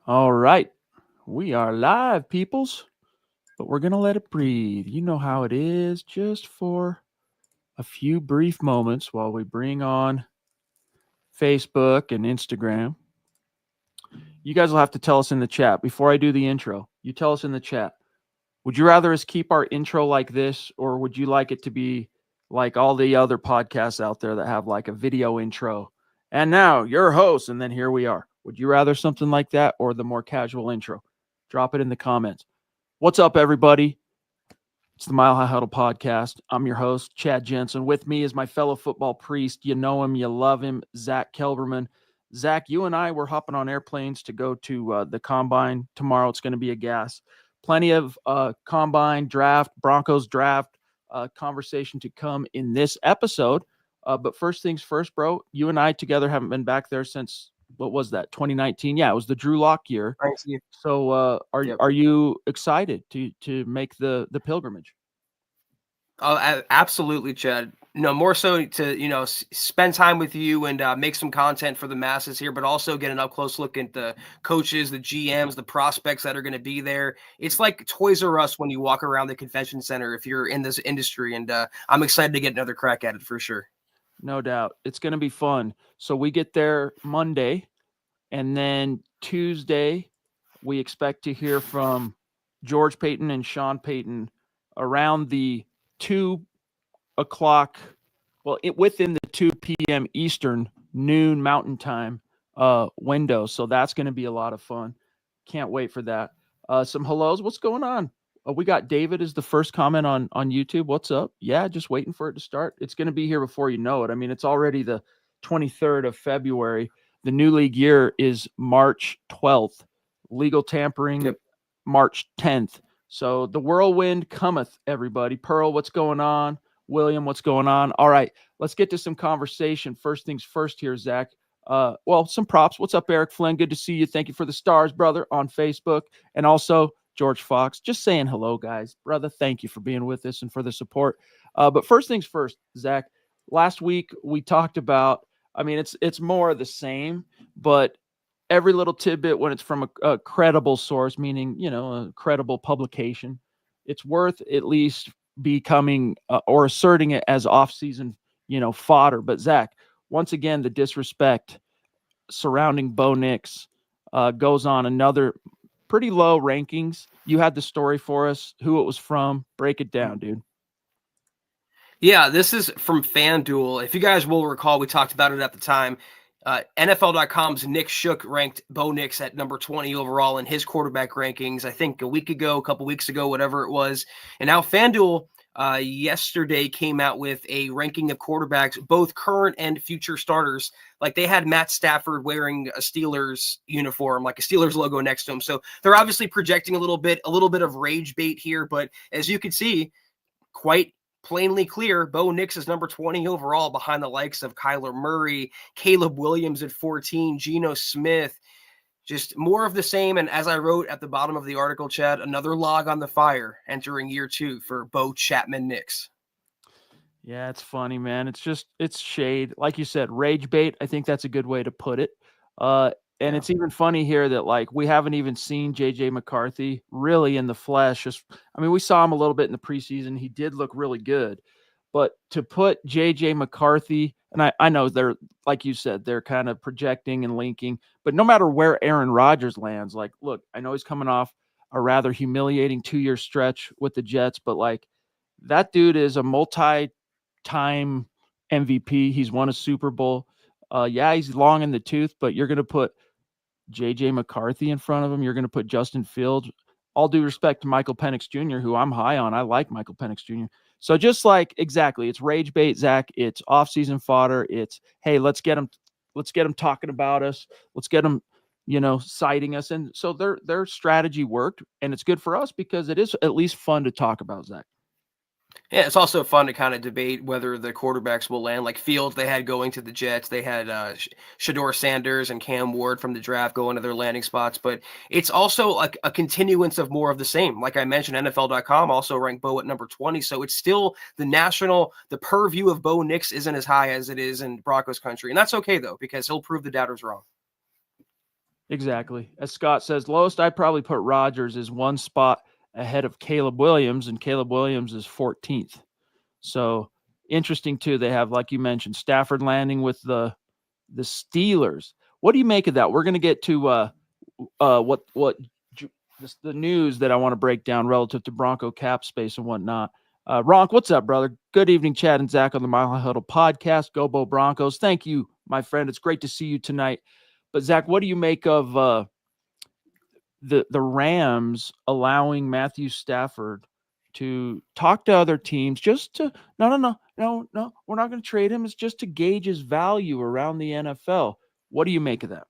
All right. We are live, peoples, but we're going to let it breathe. You know how it is, just for a few brief moments while we bring on Facebook and Instagram. You guys will have to tell us in the chat before I do the intro. You tell us in the chat. Would you rather us keep our intro like this, or would you like it to be like all the other podcasts out there that have like a video intro? And now, your host, and then here we are. Would you rather something like that or the more casual intro? Drop it in the comments. What's up, everybody? It's the Mile High Huddle podcast. I'm your host, Chad Jensen. With me is my fellow football priest. You know him, you love him, Zack Kelberman. Zack, you and I were hopping on airplanes to go to the combine tomorrow. It's going to be a gas. Plenty of combine draft, Broncos draft conversation to come in this episode. But first things first, bro, you and I together haven't been back there since, what was that, 2019? Yeah, it was the Drew Lock year. Thanks, you. So Yep. are you excited to make the pilgrimage? Oh, absolutely, Chad. No, more so to spend time with you and make some content for the masses here, but also get an up close look at the coaches, the GMs, the prospects that are going to be there. It's like Toys R Us when you walk around the convention center if you're in this industry, and I'm excited to get another crack at it for sure. No doubt. It's going to be fun. So we get there Monday, and then Tuesday, we expect to hear from George Payton and Sean Payton around the 2 o'clock, within the 2 p.m. Eastern, noon Mountain Time window. So that's going to be a lot of fun. Can't wait for that. Some hellos. What's going on? We got David as the first comment on YouTube. What's up? Yeah, just waiting for it to start. It's going to be here before you know it. I mean, it's already the 23rd of February. The new league year is March 12th. Legal tampering, March 10th. So the whirlwind cometh, everybody. Pearl, what's going on? William, what's going on? All right, let's get to some conversation. First things first here, Zack. Some props. What's up, Eric Flynn? Good to see you. Thank you for the stars, brother, on Facebook. And also George Fox, just saying hello, guys. Brother, thank you for being with us and for the support. But first things first, Zack. Last week we talked about, I mean, it's more of the same, but every little tidbit when it's from a credible source, meaning, a credible publication, it's worth at least becoming or asserting it as off-season, fodder. But Zack, once again, the disrespect surrounding Bo Nix goes on. Another pretty low rankings. You had the story for us, who it was from. Break it down, dude. Yeah, this is from FanDuel. If you guys will recall, we talked about it at the time. NFL.com's Nick Shook ranked Bo Nix at number 20 overall in his quarterback rankings, I think a week ago, a couple weeks ago, whatever it was. And now FanDuel yesterday came out with a ranking of quarterbacks, both current and future starters. Like they had Matt Stafford wearing a Steelers uniform, like a Steelers logo next to him. So they're obviously projecting a little bit of rage bait here. But as you can see, quite plainly clear, Bo Nix is number 20 overall behind the likes of Kyler Murray, Caleb Williams at 14, Geno Smith. Just more of the same. And as I wrote at the bottom of the article, Chad, another log on the fire entering year 2 for Bo Chapman Nix. Yeah, it's funny, man. It's shade. Like you said, rage bait. I think that's a good way to put it. And it's even funny here that, like, we haven't even seen J.J. McCarthy really in the flesh. We saw him a little bit in the preseason. He did look really good. But to put J.J. McCarthy, and I know they're, like you said, they're kind of projecting and linking. But no matter where Aaron Rodgers lands, like, look, I know he's coming off a rather humiliating 2-year stretch with the Jets. But, like, that dude is a multi-time MVP. He's won a Super Bowl. He's long in the tooth, but you're going to put J.J. McCarthy in front of him. You're going to put Justin Fields. All due respect to Michael Penix Jr., who I'm high on. I like Michael Penix Jr. So just like, exactly, it's rage bait, Zack. It's off-season fodder. It's, hey, let's get them talking about us. Let's get them, citing us. And so their strategy worked, and it's good for us because it is at least fun to talk about, Zack. Yeah, it's also fun to kind of debate whether the quarterbacks will land. Like Fields, they had going to the Jets. They had Shador Sanders and Cam Ward from the draft going to their landing spots. But it's also like a continuance of more of the same. Like I mentioned, NFL.com also ranked Bo at number 20. So it's still the purview of Bo Nix isn't as high as it is in Broncos country. And that's okay, though, because he'll prove the doubters wrong. Exactly. As Scott says, lowest I'd probably put Rodgers is one spot ahead of Caleb Williams, and Caleb Williams is 14th. So interesting too. They have, like you mentioned, Stafford landing with the Steelers. What do you make of that? We're going to get to the news that I want to break down relative to Bronco cap space and whatnot. Ronk, what's up, brother? Good evening, Chad and Zach on the Mile High Huddle podcast. Go Bo Broncos. Thank you, my friend. It's great to see you tonight. But Zach, what do you make of the Rams allowing Matthew Stafford to talk to other teams just to no, we're not going to trade him. It's just to gauge his value around the NFL. What do you make of that?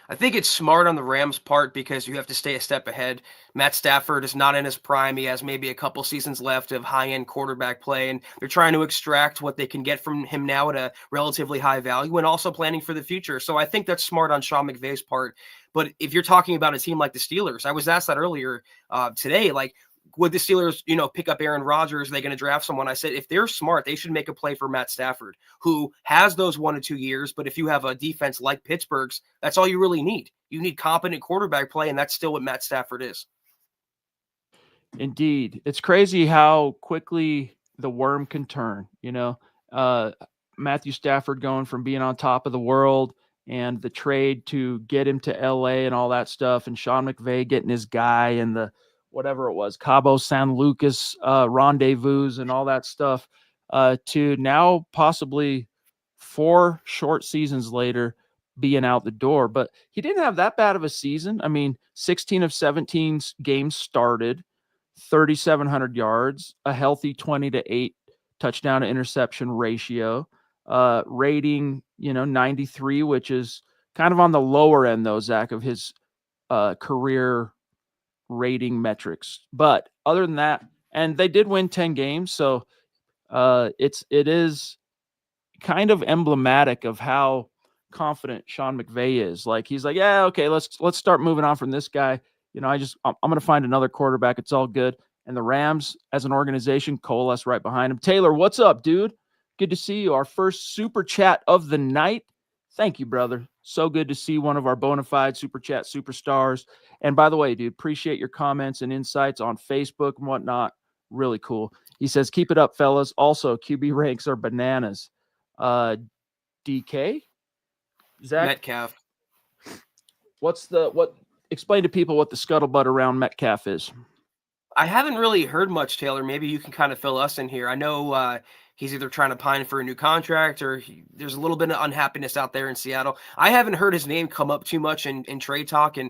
I think it's smart on the Rams' part because you have to stay a step ahead. Matt Stafford is not in his prime. He has maybe a couple seasons left of high-end quarterback play, and they're trying to extract what they can get from him now at a relatively high value and also planning for the future. So I think that's smart on Sean McVay's part. But if you're talking about a team like the Steelers, I was asked that earlier today, like, would the Steelers, pick up Aaron Rodgers? Are they going to draft someone? I said, if they're smart, they should make a play for Matt Stafford, who has those 1 to 2 years. But if you have a defense like Pittsburgh's, that's all you really need. You need competent quarterback play, and that's still what Matt Stafford is. Indeed. It's crazy how quickly the worm can turn, Matthew Stafford going from being on top of the world and the trade to get him to LA and all that stuff, and Sean McVay getting his guy and the whatever it was, Cabo San Lucas rendezvous and all that stuff, to now possibly 4 short seasons later being out the door. But he didn't have that bad of a season. I mean, 16 of 17 games started, 3,700 yards, a healthy 20-8 touchdown to interception ratio, rating, 93, which is kind of on the lower end, though, Zach, of his career rating metrics. But other than that, and they did win 10 games, so it is kind of emblematic of how confident Sean McVay is. Like, he's like, yeah, okay, let's start moving on from this guy. I'm going to find another quarterback. It's all good. And the Rams, as an organization, coalesce right behind him. Taylor, what's up, dude? Good to see you. Our first super chat of the night. Thank you, brother. So good to see one of our bona fide super chat superstars. And by the way, dude, appreciate your comments and insights on Facebook and whatnot. Really cool. He says, keep it up, fellas. Also, QB ranks are bananas. DK? Zach? Metcalf. Explain to people what the scuttlebutt around Metcalf is. I haven't really heard much, Taylor. Maybe you can kind of fill us in here. I know he's either trying to pine for a new contract or there's a little bit of unhappiness out there in Seattle. I haven't heard his name come up too much in trade talk, and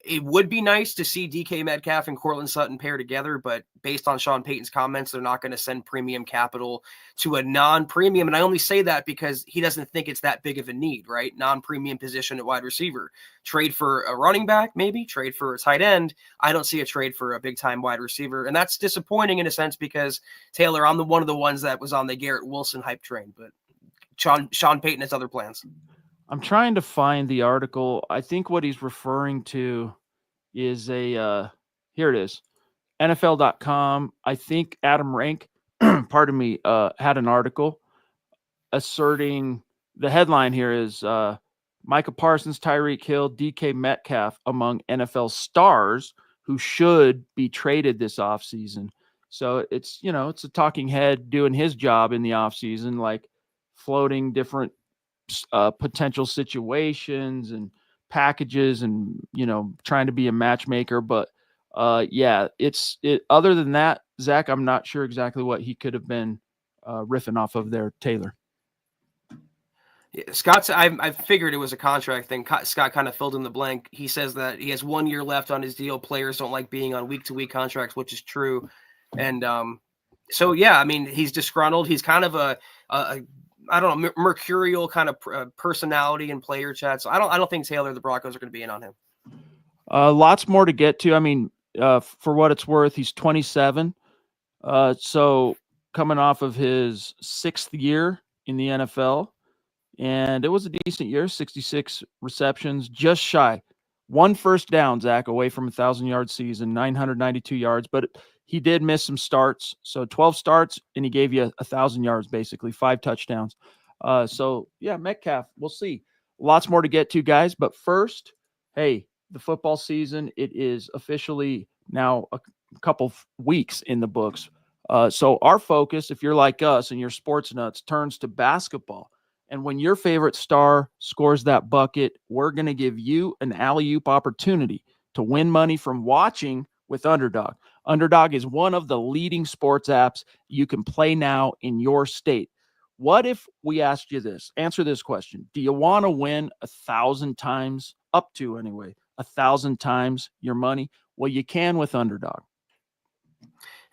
it would be nice to see DK Metcalf and Courtland Sutton pair together, but based on Sean Payton's comments, they're not going to send premium capital to a non-premium. And I only say that because he doesn't think it's that big of a need, right? Non-premium position at wide receiver. Trade for a running back, maybe. Trade for a tight end. I don't see a trade for a big-time wide receiver. And that's disappointing in a sense because, Taylor, I'm one of the ones that was on the Garrett Wilson hype train, but Sean Payton has other plans. I'm trying to find the article. I think what he's referring to is here it is, NFL.com. I think Adam Rank, pardon me, had an article asserting the headline here is Micah Parsons, Tyreek Hill, DK Metcalf among NFL stars who should be traded this offseason. So it's, it's a talking head doing his job in the offseason, like floating different potential situations and packages and, trying to be a matchmaker. But other than that, Zach, I'm not sure exactly what he could have been riffing off of there, Taylor. Yeah, Scott's, I figured it was a contract thing. Scott kind of filled in the blank. He says that he has 1 year left on his deal. Players don't like being on week-to-week contracts, which is true. And so, yeah, I mean, he's disgruntled. He's kind of a I don't know, mercurial kind of personality and player chat. So I don't think Taylor, the Broncos are going to be in on him. Lots more to get to. I mean, for what it's worth, he's 27. So coming off of his 6th year in the NFL, and it was a decent year, 66 receptions, just shy. 1 first down, Zach, away from 1,000-yard season, 992 yards, but he did miss some starts. So 12 starts, and he gave you 1,000 yards, basically, 5 touchdowns. So, yeah, Metcalf, we'll see. Lots more to get to, guys. But first, hey, the football season, it is officially now a couple weeks in the books. So our focus, if you're like us and you're sports nuts, turns to basketball. And when your favorite star scores that bucket, we're going to give you an alley-oop opportunity to win money from watching with Underdog. Underdog is one of the leading sports apps you can play now in your state. What if we asked you this? Answer this question. Do you want to win 1,000 times, up to anyway, 1,000 times your money? Well, you can with Underdog.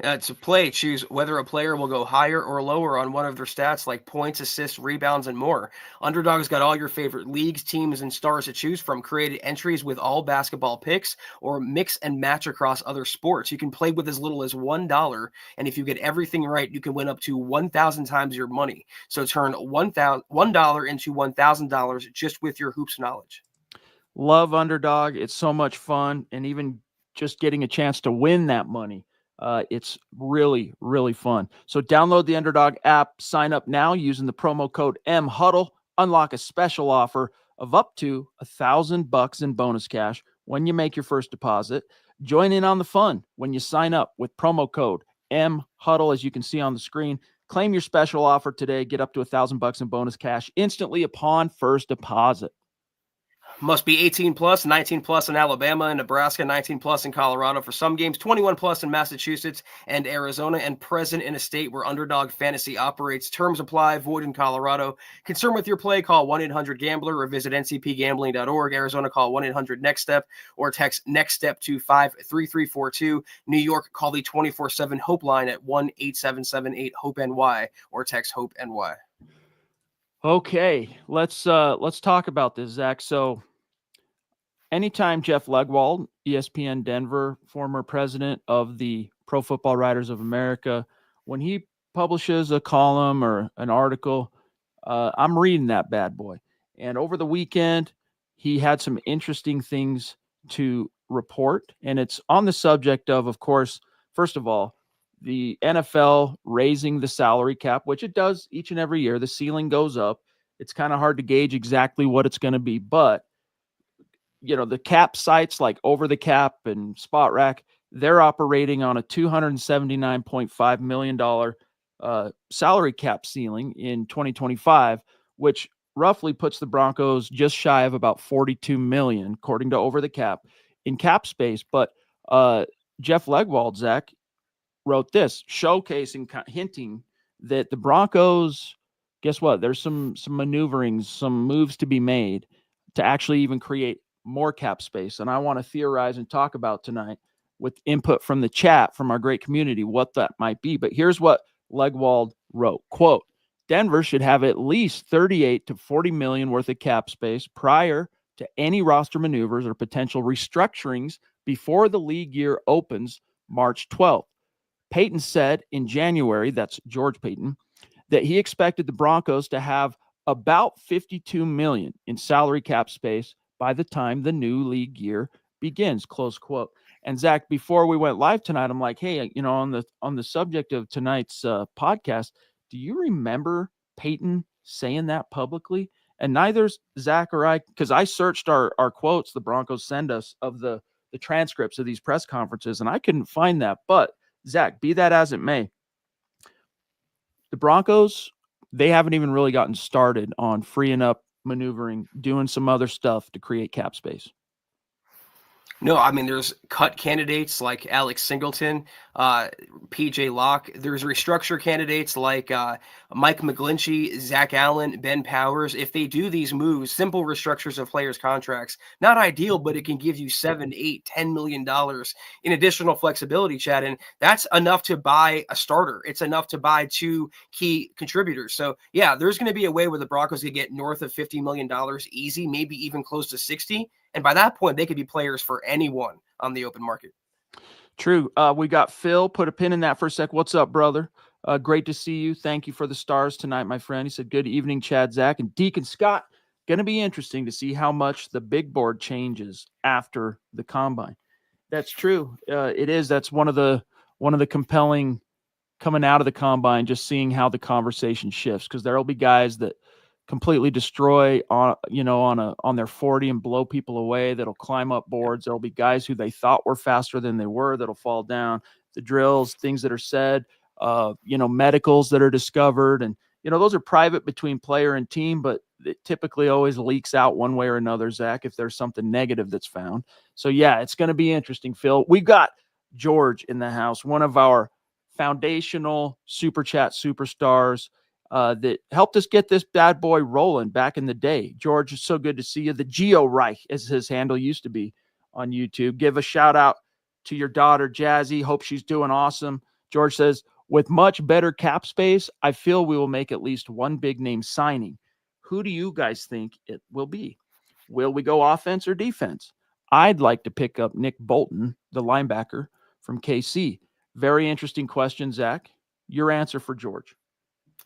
To play, choose whether a player will go higher or lower on one of their stats like points, assists, rebounds, and more. Underdog's got all your favorite leagues, teams, and stars to choose from, created entries with all basketball picks, or mix and match across other sports. You can play with as little as $1, and if you get everything right, you can win up to 1,000 times your money. So turn $1 into $1,000 just with your hoops knowledge. Love Underdog. It's so much fun, and even just getting a chance to win that money. It's really, really fun. So download the Underdog app, sign up now using the promo code MHuddle, unlock a special offer of up to $1,000 in bonus cash when you make your first deposit. Join in on the fun when you sign up with promo code MHuddle, as you can see on the screen. Claim your special offer today. Get up to $1,000 in bonus cash instantly upon first deposit. Must be 18 plus, 19 plus in Alabama and Nebraska, 19 plus in Colorado for some games, 21 plus in Massachusetts and Arizona, and present in a state where Underdog Fantasy operates. Terms apply, void in Colorado. Concerned with your play, call 1-800-GAMBLER or visit ncpgambling.org. Arizona, call 1-800-NEXT-STEP or text NEXT-STEP to 53342. New York, call the 24/7 Hope line at 1-877-8-HOPE-NY or text HOPE-NY. Okay, let's talk about this, Zach. So anytime Jeff Legwold, ESPN Denver, former president of the Pro Football Writers of America, when he publishes a column or an article, I'm reading that bad boy. And over the weekend, he had some interesting things to report. And it's on the subject of course, first of all, the NFL raising the salary cap, which it does each and every year. The ceiling goes up. It's kind of hard to gauge exactly what it's going to be, but the cap sites like Over the Cap and Spot Rack, they're operating on a $279.5 million salary cap ceiling in 2025, which roughly puts the Broncos just shy of about $42 million, according to Over the Cap, in cap space. But Jeff Legwold, Zach, wrote this, showcasing, hinting that the Broncos, guess what? There's some maneuverings, some moves to be made to actually even create more cap space. And I want to theorize and talk about tonight with input from the chat, from our great community, what that might be. But here's what Legwold wrote, quote, Denver should have at least 38 to 40 million worth of cap space prior to any roster maneuvers or potential restructurings before the league year opens March 12th. Payton said in January, that's George Payton, that he expected the Broncos to have about 52 million in salary cap space by the time the new league year begins, close quote. And Zach, before we went live tonight, I'm like, hey, on the subject of tonight's podcast, do you remember Payton saying that publicly? And neither Zach or I, because I searched our quotes the Broncos send us of the transcripts of these press conferences, and I couldn't find that. But Zach, be that as it may, the Broncos, they haven't even really gotten started on freeing up, maneuvering, doing some other stuff to create cap space. No, I mean, there's cut candidates like Alex Singleton, PJ Locke. There's restructure candidates like Mike McGlinchey, Zach Allen, Ben Powers. If they do these moves, simple restructures of players' contracts, not ideal, but it can give you $7, $8, $10 million in additional flexibility, Chad. And that's enough to buy a starter. It's enough to buy 2 key contributors. So, yeah, there's going to be a way where the Broncos could get north of $50 million easy, maybe even close to 60. And by that point, they could be players for anyone on the open market. True. We got Phil. Put a pin in that for a sec. What's up, brother? Great to see you. Thank you for the stars tonight, my friend. He said, good evening, Chad, Zach, and Deacon Scott. Going to be interesting to see how much the big board changes after the combine. That's true. It is. That's one of the compelling coming out of the combine, just seeing how the conversation shifts, because there will be guys that completely destroy on their 40 and blow people away, that'll climb up boards. There'll be guys who they thought were faster than they were that'll fall down. The drills, things that are said, medicals that are discovered, and those are private between player and team, but it typically always leaks out one way or another, Zach, if there's something negative that's found. So yeah, it's going to be interesting, Phil. We've got George in the house, one of our foundational super chat superstars that helped us get this bad boy rolling back in the day. George, it's so good to see you. The Geo Reich, as his handle used to be on YouTube. Give a shout out to your daughter, Jazzy. Hope she's doing awesome. George says, with much better cap space, I feel we will make at least one big name signing. Who do you guys think it will be? Will we go offense or defense? I'd like to pick up Nick Bolton, the linebacker from KC. Very interesting question, Zach. Your answer for George.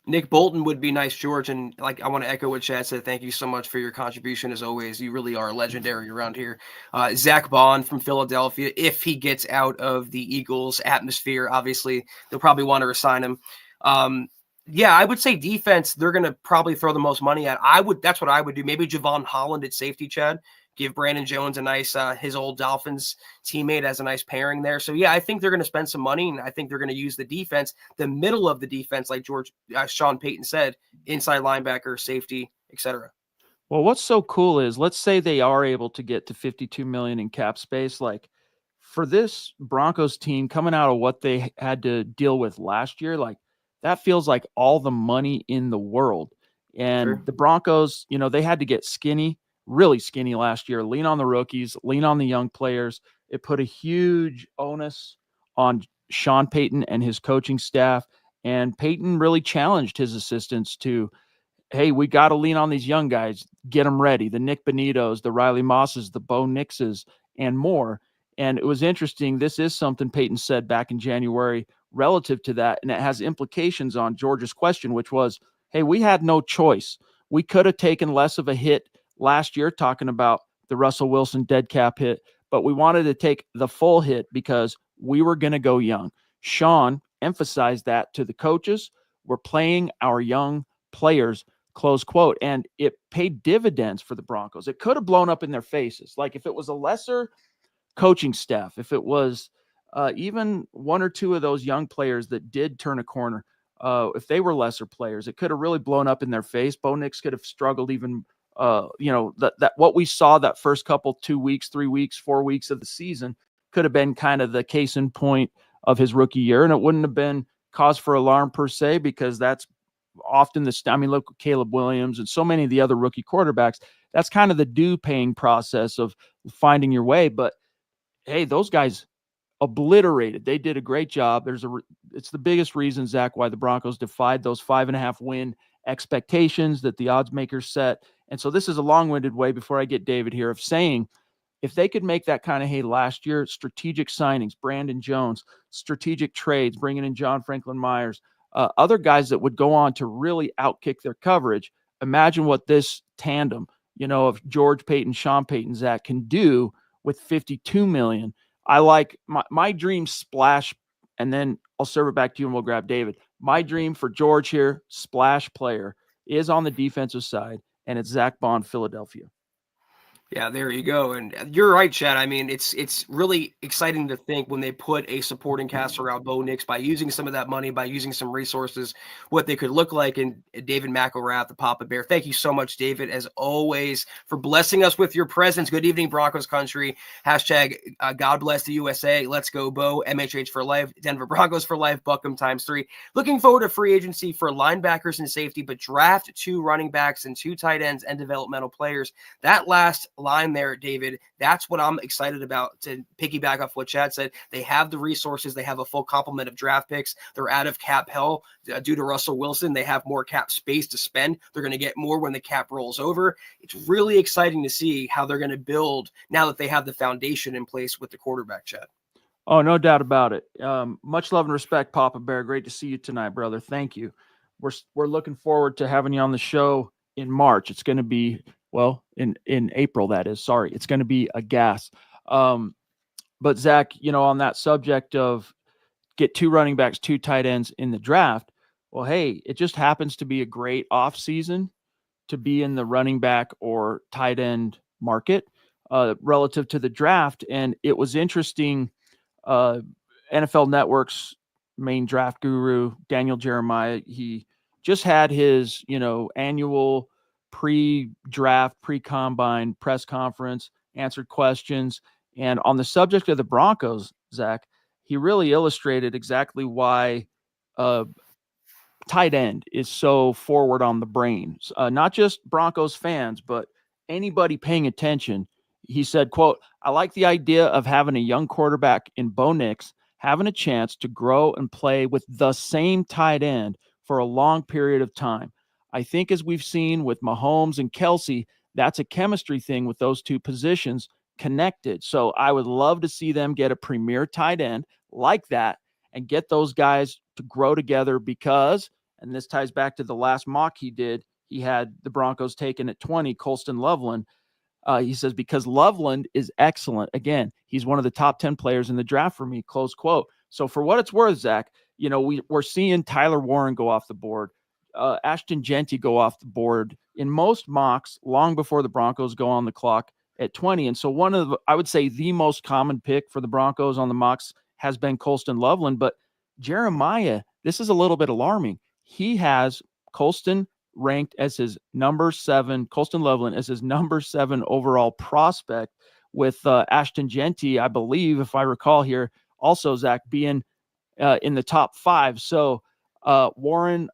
Nick Bolton would be nice, George. And I want to echo what Chad said. Thank you so much for your contribution as always. You really are legendary around here. Zach Bond from Philadelphia, if he gets out of the Eagles atmosphere, obviously they'll probably want to resign him. I would say defense, they're going to probably throw the most money at. That's what I would do. Maybe Javon Holland at safety, Chad. Give Brandon Jones a nice, his old Dolphins teammate as a nice pairing there. So, yeah, I think they're going to spend some money, and I think they're going to use the defense, the middle of the defense, like Sean Payton said, inside linebacker, safety, etc. Well, what's so cool is, let's say they are able to get to $52 million in cap space. Like, for this Broncos team coming out of what they had to deal with last year, like, that feels like all the money in the world. And Sure. The Broncos, they had to get skinny. Really skinny last year, lean on the rookies, lean on the young players. It put a huge onus on Sean Payton and his coaching staff. And Payton really challenged his assistants to, hey, we got to lean on these young guys, get them ready. The Nick Bonitos, the Riley Mosses, the Bo Nixes, and more. And it was interesting. This is something Payton said back in January relative to that. And it has implications on George's question, which was, hey, we had no choice. We could have taken less of a hit last year, talking about the Russell Wilson dead cap hit, but we wanted to take the full hit because we were going to go young. Sean emphasized that to the coaches. We're playing our young players, close quote. And it paid dividends for the Broncos. It could have blown up in their faces. Like, if it was a lesser coaching staff, if it was even one or two of those young players that did turn a corner, if they were lesser players, it could have really blown up in their face. Bo Nix could have struggled even that what we saw that first couple, 2 weeks, 3 weeks, 4 weeks of the season could have been kind of the case in point of his rookie year. And it wouldn't have been cause for alarm per se, because that's often look at Caleb Williams and so many of the other rookie quarterbacks. That's kind of the due paying process of finding your way. But hey, those guys obliterated. They did a great job. It's the biggest reason, Zach, why the Broncos defied those 5.5 win expectations that the odds makers set. And so this is a long-winded way, before I get David here, of saying, if they could make that kind of hay last year, strategic signings, Brandon Jones, strategic trades, bringing in John Franklin Myers, other guys that would go on to really outkick their coverage. Imagine what this tandem, of George Payton, Sean Payton, Zach, can do with $52 million. I like my dream splash, and then I'll serve it back to you and we'll grab David. My dream for George here, splash player, is on the defensive side, and it's Zach Bond, Philadelphia. Yeah, there you go. And you're right, Chad. I mean, it's really exciting to think when they put a supporting cast around Bo Nix, by using some of that money, by using some resources, what they could look like. And David McElrath, the Papa Bear. Thank you so much, David, as always, for blessing us with your presence. Good evening, Broncos country. Hashtag God bless the USA. Let's go, Bo. MHH for life. Denver Broncos for life. Buckham ×3. Looking forward to free agency for linebackers and safety, but draft 2 running backs and 2 tight ends and developmental players. That last line there, David, that's what I'm excited about. To piggyback off what Chad said, they have the resources. They have a full complement of draft picks. They're out of cap hell due to Russell Wilson. They have more cap space to spend. They're going to get more when the cap rolls over. It's really exciting to see how they're going to build now that they have the foundation in place with the quarterback, Chad. Oh, no doubt about it. Much love and respect, Papa Bear. Great to see you tonight, brother. Thank you. We're looking forward to having you on the show in March. It's going to be, well, in April, that is. Sorry. It's going to be a gas. But Zach, on that subject of get 2 running backs, 2 tight ends in the draft, well, hey, it just happens to be a great off season to be in the running back or tight end market relative to the draft. And it was interesting. NFL Network's main draft guru, Daniel Jeremiah, he just had his, annual pre-draft, pre-combine press conference, answered questions. And on the subject of the Broncos, Zach, he really illustrated exactly why tight end is so forward on the brain. Not just Broncos fans, but anybody paying attention. He said, quote, "I like the idea of having a young quarterback in Bo Nix having a chance to grow and play with the same tight end for a long period of time. I think as we've seen with Mahomes and Kelsey, that's a chemistry thing with those two positions connected. So I would love to see them get a premier tight end like that and get those guys to grow together because," and this ties back to the last mock he did, he had the Broncos taken at 20, Colston Loveland. He says, because Loveland is excellent. Again, he's one of the top 10 players in the draft for me, close quote. So for what it's worth, Zach, we're seeing Tyler Warren go off the board, Ashton Genty go off the board in most mocks long before the Broncos go on the clock at 20. And so I would say the most common pick for the Broncos on the mocks has been Colston Loveland. But Jeremiah, this is a little bit alarming. He has Colston ranked as his number 7, Colston Loveland as his number 7 overall prospect, with Ashton Genty, I believe, if I recall here, also, Zach, being in the top 5. So Warren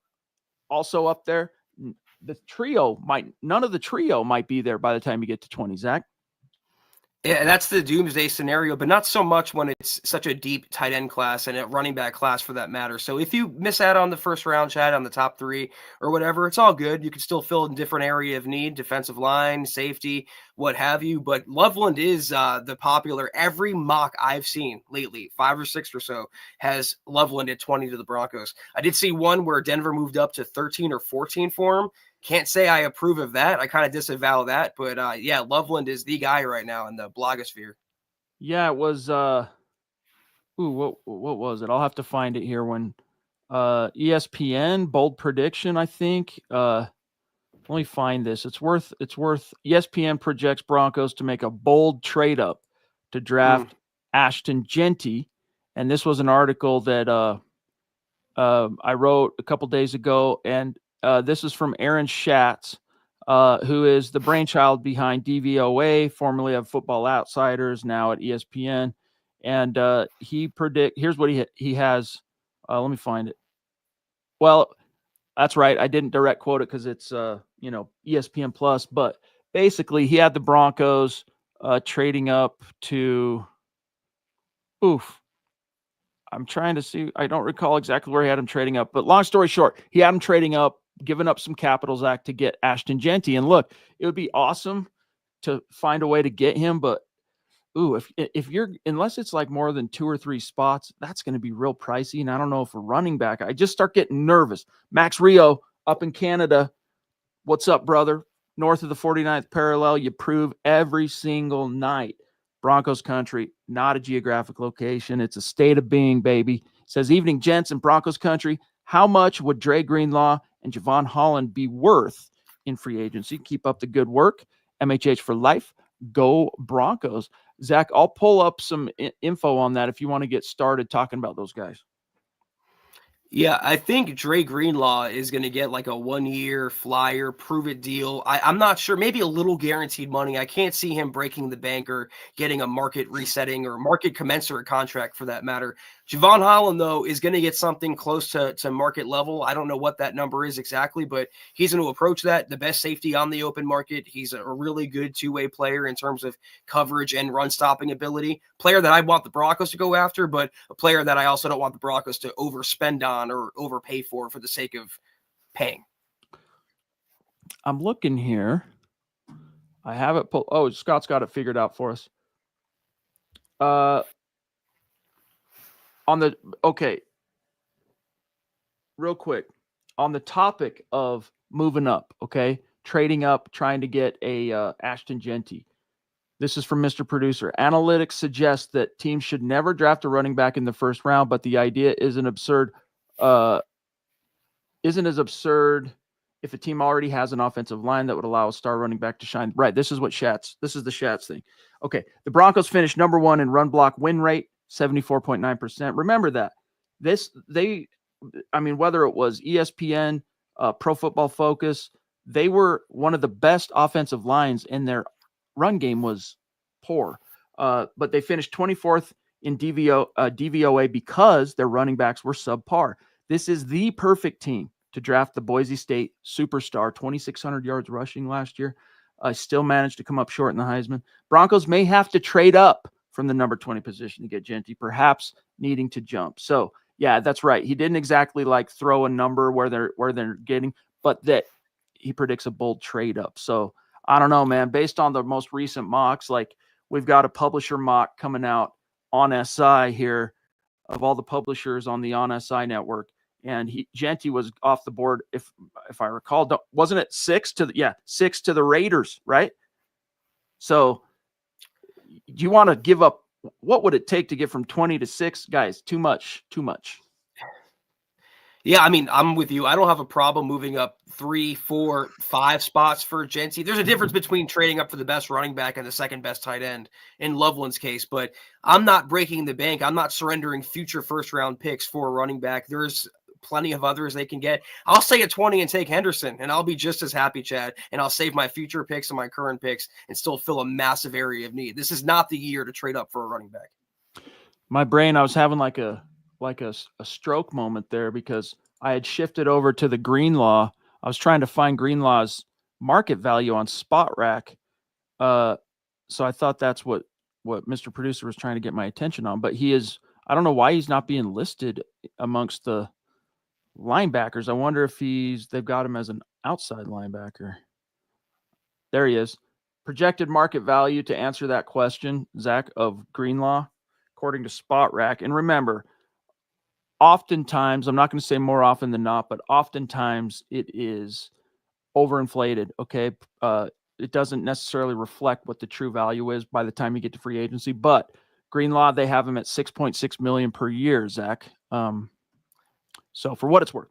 also up there. None of the trio might be there by the time you get to 20, Zach. Yeah, that's the doomsday scenario, but not so much when it's such a deep tight end class and a running back class for that matter. So if you miss out on the first round, Chad, on the top 3 or whatever, it's all good. You can still fill in different area of need, defensive line, safety, what have you. But Loveland is the popular. Every mock I've seen lately, 5 or 6 or so, has Loveland at 20 to the Broncos. I did see one where Denver moved up to 13 or 14 for him. Can't say I approve of that. I kind of disavow that. But yeah, Loveland is the guy right now in the blogosphere. Yeah, it was what was it? I'll have to find it here. When ESPN bold prediction, I think. Let me find this. It's worth ESPN projects Broncos to make a bold trade up to draft Ashton Genty. And this was an article that I wrote a couple days ago, and this is from Aaron Schatz, who is the brainchild behind DVOA, formerly of Football Outsiders, now at ESPN. And here's what he has. Let me find it. Well, that's right. I didn't direct quote it because it's ESPN Plus, but basically he had the Broncos trading up to I'm trying to see. I don't recall exactly where he had him trading up, but long story short, he had him trading up, giving up some capital, Zach, to get Ashton Genty. And look, it would be awesome to find a way to get him, but if you're, unless it's like more than 2 or 3 spots, that's going to be real pricey. And I don't know if a running back, I just start getting nervous. Max Rio up in Canada. What's up, brother? North of the 49th parallel. You prove every single night. Broncos country, not a geographic location. It's a state of being, baby. Says, evening, gents, in Broncos country. How much would Dre Greenlaw and Javon Holland be worth in free agency? Keep up the good work. MHH for life. Go Broncos. Zach, I'll pull up some info on that if you want to get started talking about those guys. Yeah, I think Dre Greenlaw is going to get like a 1-year flyer, prove it deal. I'm not sure, maybe a little guaranteed money. I can't see him breaking the bank or getting a market resetting or market commensurate contract for that matter. Javon Holland, though, is going to get something close to market level. I don't know what that number is exactly, but he's going to approach that. The best safety on the open market. He's a really good 2-way player in terms of coverage and run stopping ability. Player that I want the Broncos to go after, but a player that I also don't want the Broncos to overspend on or overpay for the sake of paying. I'm looking here. I have it pulled. Oh, Scott's got it figured out for us. Real quick, on the topic of moving up, okay, trading up, trying to get a Ashton Genty. This is from Mr. Producer. Analytics suggest that teams should never draft a running back in the first round, but the idea isn't as absurd if a team already has an offensive line that would allow a star running back to shine. Right. This is the Schatz thing. Okay. The Broncos finished number 1 in run block win rate, 74.9%. Remember that. Whether it was ESPN, Pro Football Focus, they were one of the best offensive lines, and their run game was poor. But they finished 24th in DVOA because their running backs were subpar. This is the perfect team to draft the Boise State superstar, 2,600 yards rushing last year. Still managed to come up short in the Heisman. Broncos may have to trade up from the number 20 position to get Genty, perhaps needing to jump. So, yeah, that's right. He didn't exactly throw a number where they're getting, but that he predicts a bold trade up. So, I don't know, man. Based on the most recent mocks, we've got a publisher mock coming out on SI here of all the publishers on the On SI network. And Genty was off the board, if I recall. Wasn't it 6 to the Raiders, right? So do you want to give up? What would it take to get from 20 to 6? Guys, too much. Yeah, I'm with you. I don't have a problem moving up 3, 4, 5 spots for Genty. There's a difference between trading up for the best running back and the second best tight end in Loveland's case, but I'm not breaking the bank. I'm not surrendering future first-round picks for a running back. There's plenty of others they can get. I'll stay at 20 and take Henderson, and I'll be just as happy, Chad, and I'll save my future picks and my current picks and still fill a massive area of need. This is not the year to trade up for a running back. My brain, I was having a stroke moment there because I had shifted over to the Greenlaw. I was trying to find Greenlaw's market value on Spot Rack. So I thought that's what Mr. Producer was trying to get my attention on, but I don't know why he's not being listed amongst the linebackers. I wonder if they've got him as an outside linebacker. There he is. Projected market value to answer that question, Zach, of Greenlaw, according to Spot Rack. And remember, oftentimes, I'm not going to say more often than not, but oftentimes it is overinflated. Okay. It doesn't necessarily reflect what the true value is by the time you get to free agency, but Greenlaw, they have him at $6.6 million per year, Zach. So for what it's worth,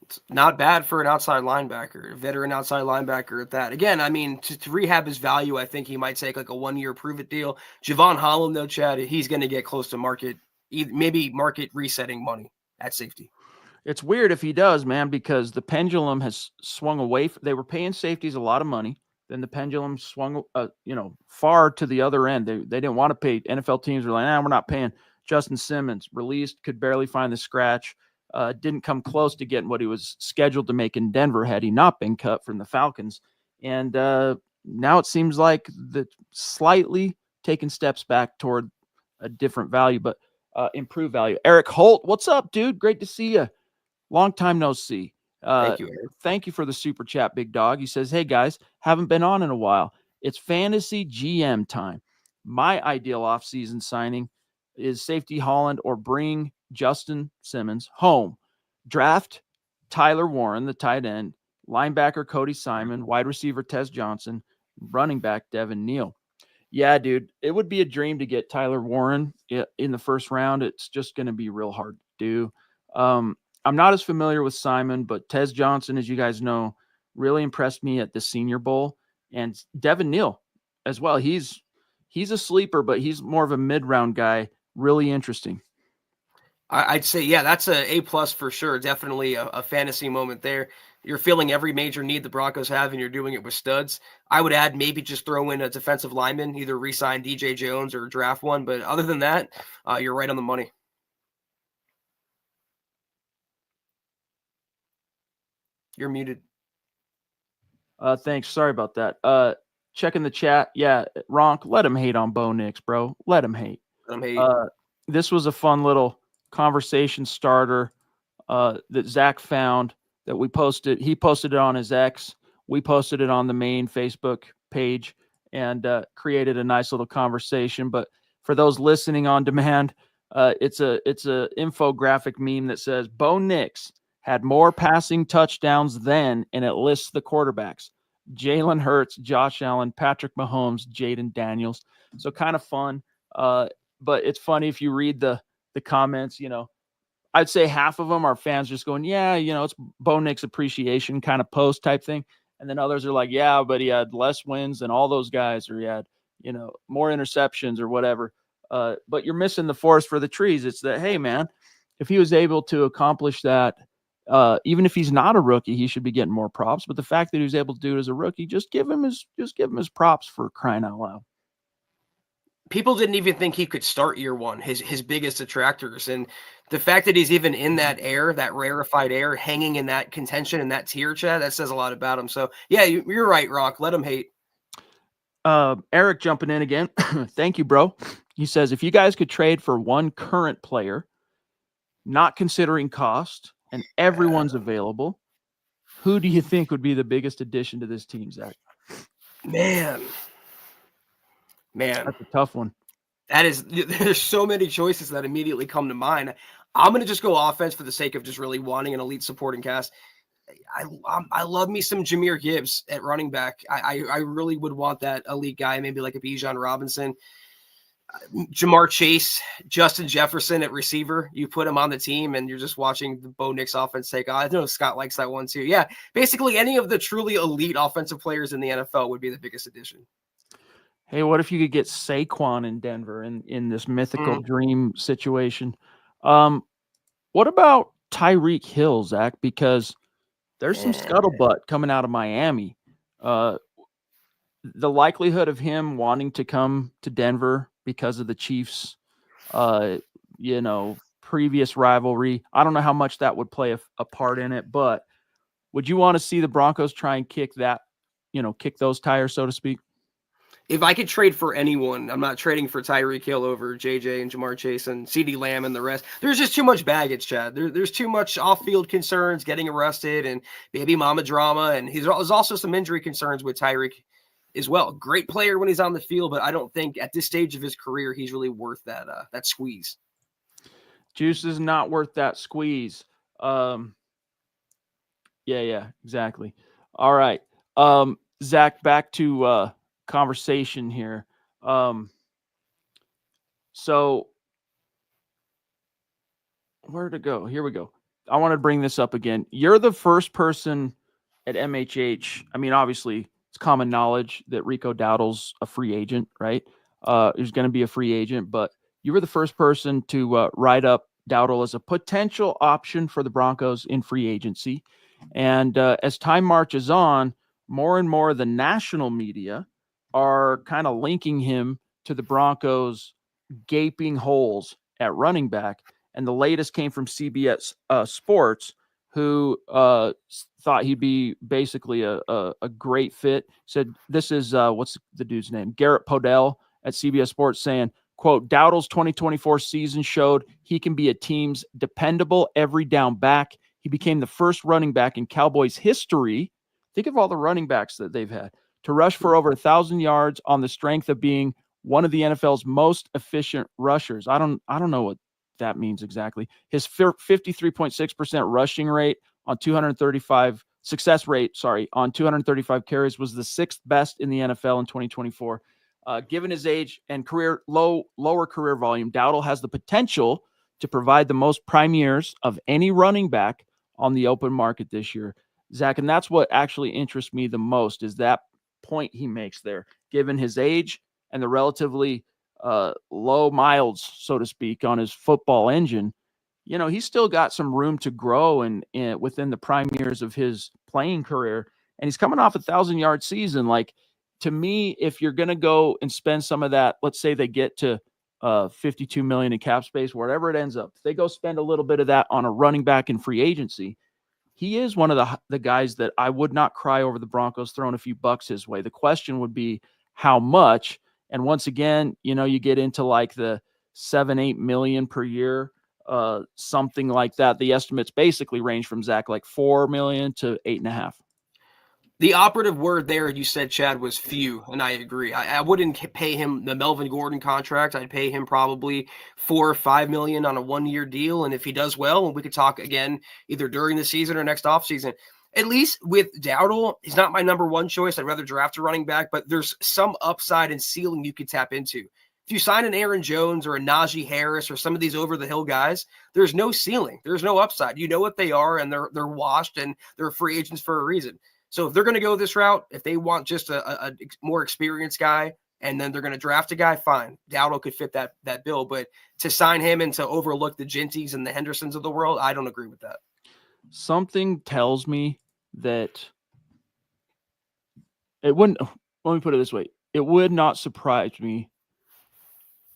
it's not bad for an outside linebacker, a veteran outside linebacker at that. Again, to rehab his value, I think he might take a 1-year prove-it deal. Javon Holland, though, Chad, he's going to get close to market, maybe market resetting money at safety. It's weird if he does, man, because the pendulum has swung away. They were paying safeties a lot of money. Then the pendulum swung, far to the other end. They didn't want to pay. NFL teams were like, we're not paying. Justin Simmons released, could barely find the scratch. Didn't come close to getting what he was scheduled to make in Denver had he not been cut from the Falcons. And now it seems like the slightly taking steps back toward a different value, but improved value. Eric Holt, what's up, dude? Great to see you. Long time no see. Thank you, Eric. Thank you for the super chat, big dog. He says, hey, guys, haven't been on in a while. It's fantasy GM time. My ideal offseason signing is safety Holland or bring Justin Simmons home. Draft Tyler Warren, the tight end, linebacker Cody Simon, wide receiver Tez Johnson, running back Devin Neal. Yeah, dude, it would be a dream to get Tyler Warren in the first round. It's just going to be real hard to do. I'm not as familiar with Simon, but Tez Johnson, as you guys know, really impressed me at the Senior Bowl. And Devin Neal as well. He's a sleeper, but he's more of a mid-round guy. Really interesting. I'd say, yeah, that's A+ for sure. Definitely a fantasy moment there. You're filling every major need the Broncos have, and you're doing it with studs. I would add maybe just throw in a defensive lineman, either re-sign DJ Jones or draft one. But other than that, you're right on the money. You're muted. Thanks. Sorry about that. Checking the chat. Yeah, Ronk, let him hate on Bo Nix, bro. Let him hate. Let him hate. This was a fun little conversation starter that Zach found that we posted. He posted it on his X. We posted it on the main Facebook page and created a nice little conversation. But for those listening on demand, it's a infographic meme that says Bo Nix had more passing touchdowns than, and it lists the quarterbacks: Jalen Hurts, Josh Allen, Patrick Mahomes, Jaden Daniels. So kind of fun. But it's funny if you read the comments, I'd say half of them are fans just going, yeah, it's Bo Nix appreciation kind of post type thing. And then others are like, yeah, but he had less wins than all those guys, or he had, more interceptions or whatever. But you're missing the forest for the trees. It's that, hey, man, if he was able to accomplish that, even if he's not a rookie, he should be getting more props. But the fact that he was able to do it as a rookie, just give him his props, for crying out loud. People didn't even think he could start year one, his biggest detractors. And the fact that he's even in that air, that rarefied air, hanging in that contention and that tier, Chad, that says a lot about him. So, yeah, you're right, Rock. Let him hate. Eric jumping in again. Thank you, bro. He says, if you guys could trade for one current player, not considering cost, and everyone's available, who do you think would be the biggest addition to this team, Zach? Man. That's a tough one. There's so many choices that immediately come to mind. I'm going to just go offense for the sake of just really wanting an elite supporting cast. I love me some Jahmyr Gibbs at running back. I really would want that elite guy, maybe like a Bijan Robinson. Jamar Chase, Justin Jefferson at receiver. You put him on the team and you're just watching the Bo Nix offense take off. I know Scott likes that one too. Yeah, basically any of the truly elite offensive players in the NFL would be the biggest addition. Hey, what if you could get Saquon in Denver in this mythical dream situation? What about Tyreek Hill, Zach? Because there's some scuttlebutt coming out of Miami. The likelihood of him wanting to come to Denver because of the Chiefs, previous rivalry. I don't know how much that would play a part in it, but would you want to see the Broncos try and kick those tires, so to speak? If I could trade for anyone, I'm not trading for Tyreek Hill over JJ and Jamar Chase and CeeDee Lamb and the rest. There's just too much baggage, Chad. There's too much off-field concerns, getting arrested, and baby mama drama. And there's also some injury concerns with Tyreek as well. Great player when he's on the field, but I don't think at this stage of his career he's really worth that squeeze. Juice is not worth that squeeze. Yeah, exactly. All right. Zach, back to conversation here. So where to go? Here we go. I want to bring this up again. You're the first person at MHH. I mean, obviously it's common knowledge that Rico Dowdle's a free agent, right? He's going to be a free agent, but you were the first person to write up Dowdle as a potential option for the Broncos in free agency. And as time marches on, more and more of the national media are kind of linking him to the Broncos' gaping holes at running back. And the latest came from CBS Sports, who thought he'd be basically a great fit. Said, this is, what's the dude's name? Garrett Podell at CBS Sports saying, quote, Dowdle's 2024 season showed he can be a team's dependable every down back. He became the first running back in Cowboys history. Think of all the running backs that they've had to rush for over 1,000 yards on the strength of being one of the NFL's most efficient rushers. I don't know what that means exactly. His 53.6% rushing rate on 235 success rate, on 235 carries was the sixth best in the NFL in 2024. Given his age and lower career volume, Dowdle has the potential to provide the most prime years of any running back on the open market this year, Zach. And that's what actually interests me the most, is that point he makes there. Given his age and the relatively low miles, so to speak, on his football engine, he's still got some room to grow and within the prime years of his playing career. And he's coming off a 1,000-yard season. Like, to me, if you're going to go and spend some of that, let's say they get to $52 million in cap space, wherever it ends up, if they go spend a little bit of that on a running back in free agency, he is one of the guys that I would not cry over the Broncos throwing a few bucks his way. The question would be how much. And once again, you get into like the 7-8 million per year, something like that. The estimates basically range from, Zach, like 4 million to 8.5. The operative word there you said, Chad, was few, and I agree. I wouldn't pay him the Melvin Gordon contract. I'd pay him probably $4 or $5 million on a 1-year deal, and if he does well, we could talk again either during the season or next offseason. At least with Dowdle, he's not my number one choice. I'd rather draft a running back, but there's some upside and ceiling you could tap into. If you sign an Aaron Jones or a Najee Harris or some of these over-the-hill guys, there's no ceiling. There's no upside. You know what they are, and they're washed, and they're free agents for a reason. So if they're going to go this route, if they want just a more experienced guy, and then they're going to draft a guy, fine. Dowdle could fit that bill. But to sign him and to overlook the Genties and the Hendersons of the world, I don't agree with that. Something tells me that it wouldn't. Let me put it this way. It would not surprise me.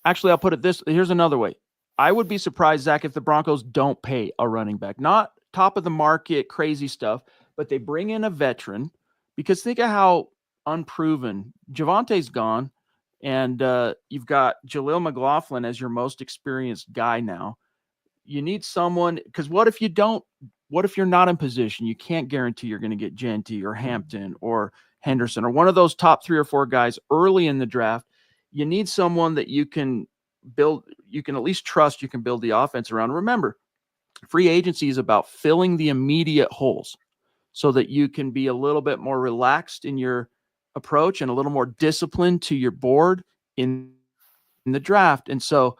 Actually, I'll put it this. Here's another way. I would be surprised, Zach, if the Broncos don't pay a running back. Not top of the market, crazy stuff, but they bring in a veteran, because think of how unproven Javante's gone, and you've got Jaleel McLaughlin as your most experienced guy now. You need someone, because what if you're not in position? You can't guarantee you're going to get Genty or Hampton or Henderson or one of those top 3 or 4 guys early in the draft. You need someone that you can build, you can at least trust, you can build the offense around. Remember, free agency is about filling the immediate holes so that you can be a little bit more relaxed in your approach and a little more disciplined to your board in the draft. And so,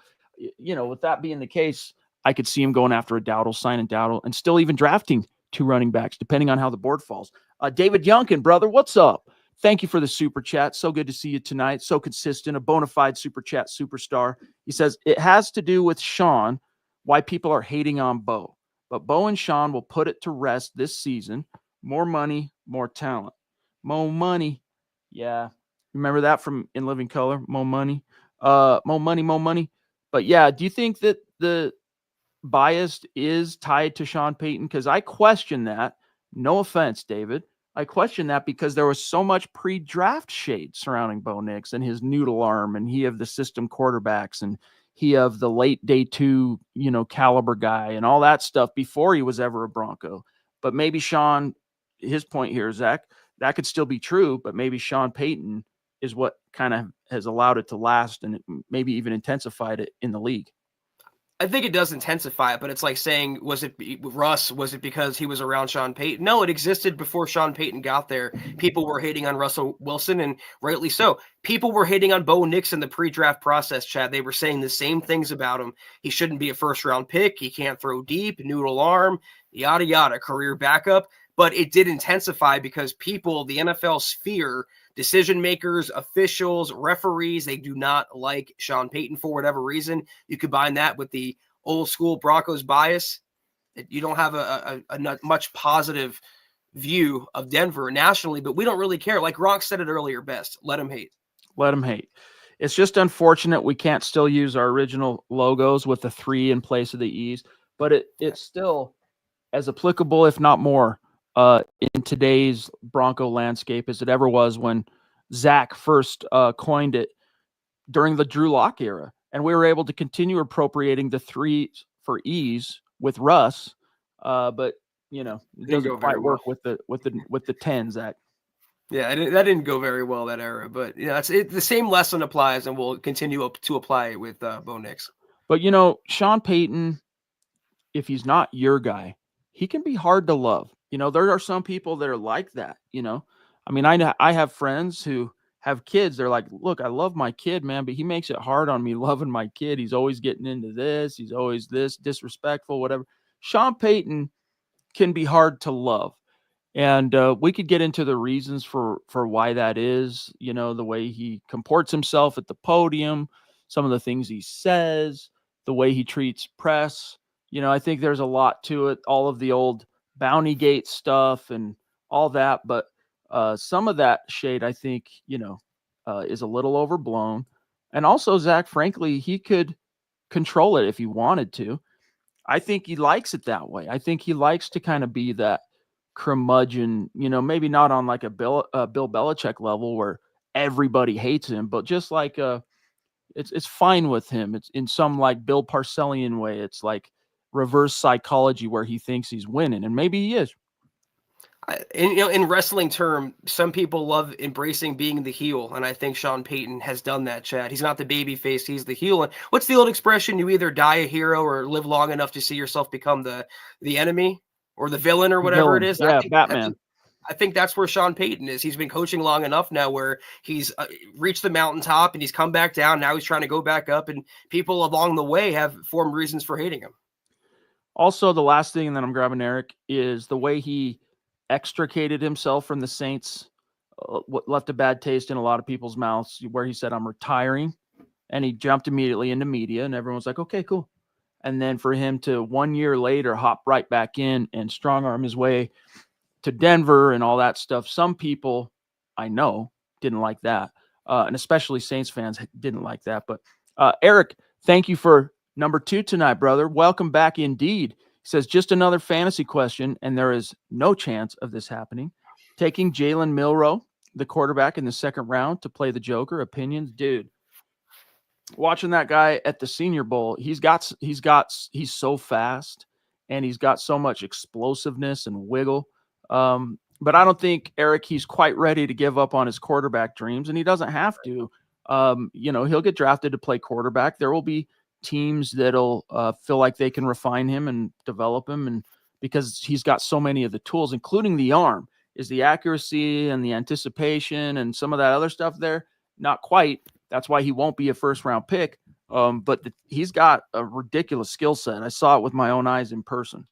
with that being the case, I could see him going after a Dowdle, signing Dowdle, and still even drafting 2 running backs, depending on how the board falls. David Youngkin, brother, what's up? Thank you for the super chat. So good to see you tonight. So consistent, a bona fide super chat superstar. He says, it has to do with Sean, why people are hating on Bo. But Bo and Sean will put it to rest this season. More money, more talent. More money. Yeah. Remember that from In Living Color? More money. More money, more money. But yeah, do you think that the bias is tied to Sean Payton? Because I question that. No offense, David. I question that because there was so much pre-draft shade surrounding Bo Nix and his noodle arm, and he of the system quarterbacks, and he of the late day 2, caliber guy, and all that stuff before he was ever a Bronco. But maybe Sean, his point here, Zach, that could still be true, but maybe Sean Payton is what kind of has allowed it to last and maybe even intensified it in the league. I think it does intensify it, but it's like saying, was it Russ? Was it because he was around Sean Payton? No, it existed before Sean Payton got there. People were hating on Russell Wilson, and rightly so. People were hating on Bo Nix in the pre-draft process, Chad. They were saying the same things about him. He shouldn't be a first-round pick. He can't throw deep, noodle arm, yada, yada, career backup. But it did intensify because people, the NFL sphere, decision makers, officials, referees, they do not like Sean Payton for whatever reason. You combine that with the old school Broncos bias. You don't have a much positive view of Denver nationally, but we don't really care. Like Rock said it earlier best, let him hate. Let him hate. It's just unfortunate we can't still use our original logos with the 3 in place of the E's, but it's still as applicable, if not more, in today's Bronco landscape as it ever was when Zach first coined it during the Drew Lock era. And we were able to continue appropriating the 3 for E's with Russ. But it doesn't quite work with the 10, Zach. Yeah, that didn't go very well that era, but the same lesson applies, and we'll continue to apply it with Bo Nix. But Sean Payton, if he's not your guy, he can be hard to love. There are some people that are like that. I mean, I have friends who have kids. They're like, look, I love my kid, man, but he makes it hard on me loving my kid. He's always getting into this. He's always this disrespectful, whatever. Sean Payton can be hard to love. And we could get into the reasons for why that is, the way he comports himself at the podium, some of the things he says, the way he treats press. I think there's a lot to it, all of the old Bounty Gate stuff and all that. But some of that shade, I think, is a little overblown. And also, Zach, frankly, he could control it if he wanted to. I think he likes it that way. I think he likes to kind of be that curmudgeon, maybe not on like a Bill Belichick level where everybody hates him, but just like it's fine with him. It's in some like Bill Parcellian way. It's like reverse psychology where he thinks he's winning, and maybe he is. In wrestling term, some people love embracing being the heel, and I think Sean Payton has done that, Chad. He's not the baby face, he's the heel. And what's the old expression? You either die a hero or live long enough to see yourself become the enemy or the villain or whatever it is. Yeah, Batman. I think that's where Sean Payton is. He's been coaching long enough now where he's reached the mountaintop and he's come back down. Now he's trying to go back up, and people along the way have formed reasons for hating him. Also, the last thing, and then I'm grabbing Eric, is the way he extricated himself from the Saints. What left a bad taste in a lot of people's mouths, where he said, "I'm retiring," and he jumped immediately into media, and everyone's like, "Okay, cool." And then for him to 1 year later hop right back in and strong arm his way to Denver and all that stuff, some people I know didn't like that, and especially Saints fans didn't like that. But Eric, thank you for number 2 tonight, brother. Welcome back indeed. He says, just another fantasy question, and there is no chance of this happening. Taking Jalen Milroe, the quarterback, in the second round to play the Joker. Opinions, dude. Watching that guy at the Senior Bowl, he's so fast, and he's got so much explosiveness and wiggle. But I don't think, Eric, he's quite ready to give up on his quarterback dreams, and he doesn't have to. He'll get drafted to play quarterback. There will be teams that'll feel like they can refine him and develop him, and because he's got so many of the tools, including the arm. Is the accuracy and the anticipation and some of that other stuff there? Not quite. That's why he won't be a first-round pick. But he's got a ridiculous skill set. I saw it with my own eyes in person.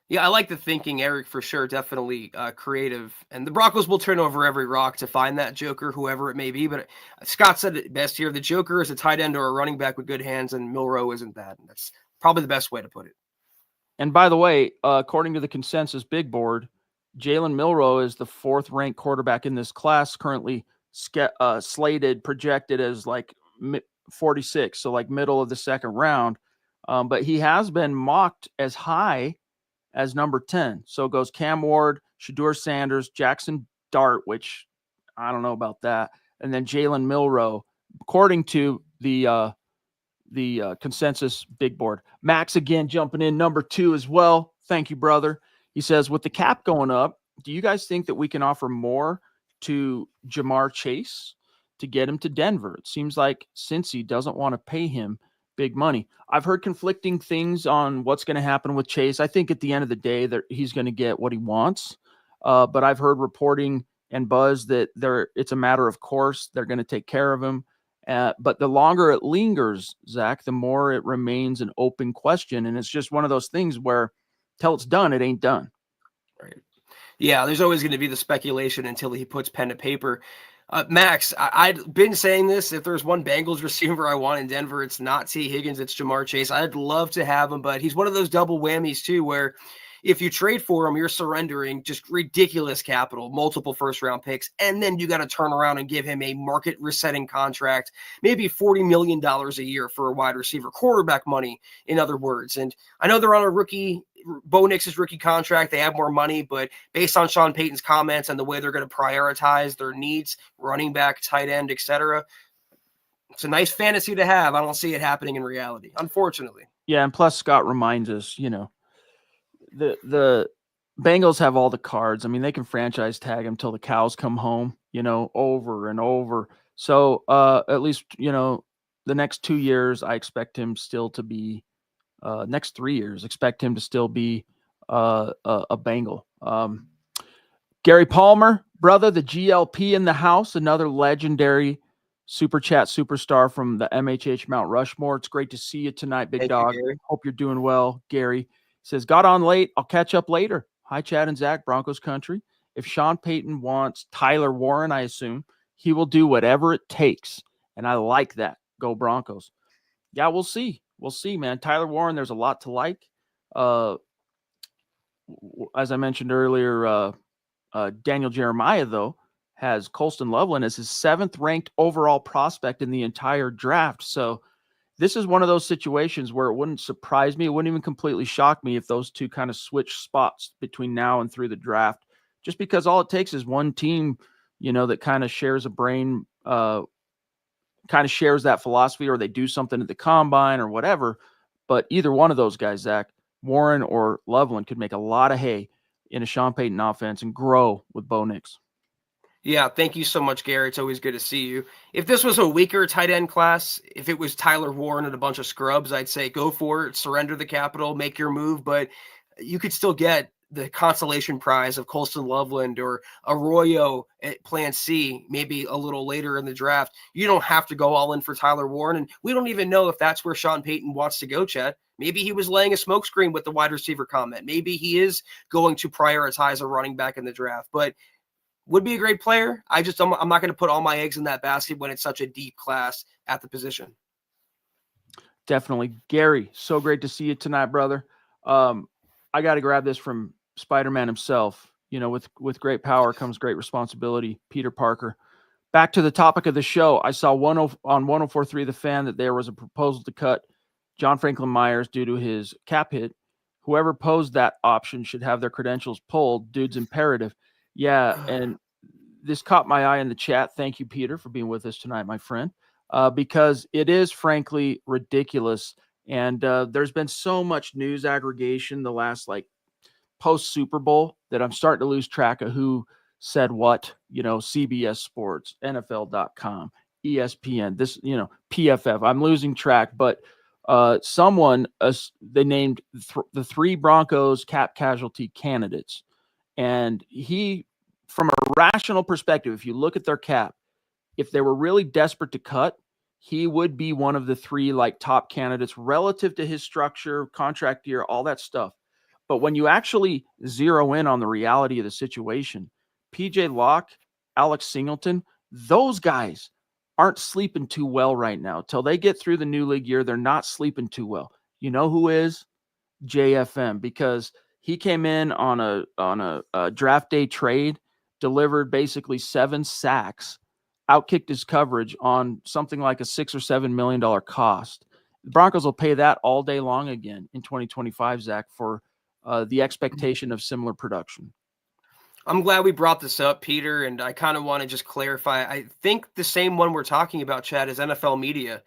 Yeah, I like the thinking, Eric, for sure. Definitely creative. And the Broncos will turn over every rock to find that Joker, whoever it may be. But Scott said it best here. The Joker is a tight end or a running back with good hands, and Milroe isn't that. And that's probably the best way to put it. And by the way, according to the consensus big board, Jalen Milroe is the 4th-ranked quarterback in this class, currently slated, projected as like 46, so like middle of the second round. But he has been mocked as high as number 10. So it goes Cam Ward, Shedeur Sanders, Jackson Dart, which I don't know about that, and then Jalen Milroe, according to the consensus big board. Max again jumping in, number 2 as well. Thank you, brother. He says, with the cap going up, do you guys think that we can offer more to Jamar Chase to get him to Denver? It seems like Cincy doesn't want to pay him big money. I've heard conflicting things on what's going to happen with Chase. I think at the end of the day that he's going to get what he wants. But I've heard reporting and buzz that it's a matter of course. They're going to take care of him. But the longer it lingers, Zach, the more it remains an open question. And it's just one of those things where till it's done, it ain't done. Right. Yeah, there's always going to be the speculation until he puts pen to paper. Max, I'd been saying this. If there's one Bengals receiver I want in Denver, it's not T. Higgins, it's Jamar Chase. I'd love to have him, but he's one of those double whammies too, where if you trade for him, you're surrendering just ridiculous capital, multiple first-round picks, and then you got to turn around and give him a market-resetting contract, maybe $40 million a year for a wide receiver, quarterback money, in other words. And I know they're on a rookie, Bo Nix's rookie contract. They have more money, but based on Sean Payton's comments and the way they're going to prioritize their needs, running back, tight end, etc., it's a nice fantasy to have. I don't see it happening in reality, unfortunately. Yeah, and plus Scott reminds us, the Bengals have all the cards. I mean, they can franchise tag him till the cows come home, over and over. So at least, the next 2 years, I expect him still to be next 3 years, expect him to still be a Bengal. Gary Palmer, brother, the GLP in the house, another legendary Super Chat superstar from the MHH Mount Rushmore. It's great to see you tonight, big dog. Hope you're doing well, Gary. Says, got on late. I'll catch up later. Hi, Chad and Zach, Broncos country. If Sean Payton wants Tyler Warren, I assume, he will do whatever it takes. And I like that. Go Broncos. Yeah, we'll see. We'll see, man. Tyler Warren, there's a lot to like. As I mentioned earlier, Daniel Jeremiah, though, has Colston Loveland as his 7th-ranked overall prospect in the entire draft. So this is one of those situations where it wouldn't surprise me. It wouldn't even completely shock me if those two kind of switch spots between now and through the draft, just because all it takes is one team, that kind of shares a brain, kind of shares that philosophy, or they do something at the combine or whatever. But either one of those guys, Zach, Warren or Loveland, could make a lot of hay in a Sean Payton offense and grow with Bo Nix. Yeah, thank you so much, Gary. It's always good to see you. If this was a weaker tight end class, if it was Tyler Warren and a bunch of scrubs, I'd say go for it, surrender the capital, make your move. But you could still get the consolation prize of Colston Loveland or Arroyo at plan C, maybe a little later in the draft. You don't have to go all in for Tyler Warren. And we don't even know if that's where Sean Payton wants to go, Chad. Maybe he was laying a smokescreen with the wide receiver comment. Maybe he is going to prioritize a running back in the draft, but would be a great player. I'm not going to put all my eggs in that basket when it's such a deep class at the position. Definitely. Gary, so great to see you tonight, brother. I got to grab this from Spider-Man himself. With great power comes great responsibility. Peter Parker. Back to the topic of the show. I saw on 104.3 The Fan that there was a proposal to cut John Franklin Myers due to his cap hit. Whoever posed that option should have their credentials pulled. Dude's imperative. Yeah, and this caught my eye in the chat. Thank you, Peter, for being with us tonight, my friend, because it is frankly ridiculous. And there's been so much news aggregation the last post Super Bowl that I'm starting to lose track of who said what. CBS Sports, NFL.com, ESPN, PFF. I'm losing track, but they named the three Broncos cap casualty candidates. And from a rational perspective, if you look at their cap, if they were really desperate to cut, he would be one of the three top candidates relative to his structure, contract year, all that stuff. But when you actually zero in on the reality of the situation, PJ Locke, Alex Singleton, those guys aren't sleeping too well right now. Till they get through the new league year, they're not sleeping too well. You know who is? JFM, because he came in on a draft day trade, delivered basically 7 sacks, outkicked his coverage on something like a $6 or $7 million cost. The Broncos will pay that all day long again in 2025, Zach, for the expectation of similar production. I'm glad we brought this up, Peter, and I kind of want to just clarify. I think the same one we're talking about, Chad, is NFL media.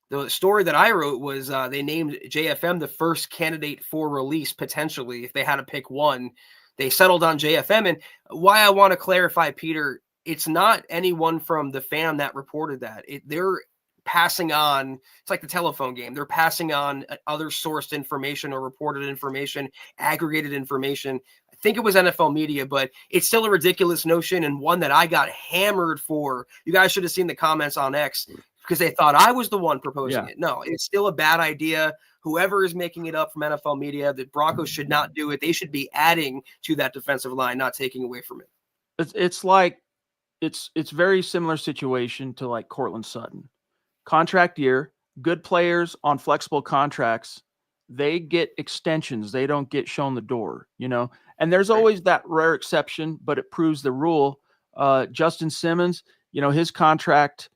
The story that I wrote was they named JFM the first candidate for release, potentially, if they had to pick one. They settled on JFM. And why I want to clarify, Peter, it's not anyone from the Fan that reported that. They're passing on, it's like the telephone game. They're passing on other sourced information or reported information, aggregated information. I think it was NFL media, but it's still a ridiculous notion and one that I got hammered for. You guys should have seen the comments on X because they thought I was the one proposing it. No, it's still a bad idea. Whoever is making it up from NFL media, the Broncos should not do it. They should be adding to that defensive line, not taking away from it. It's very similar situation to Cortland Sutton. Contract year, good players on flexible contracts, they get extensions. They don't get shown the door, and there's always that rare exception, but it proves the rule. Justin Simmons, his contract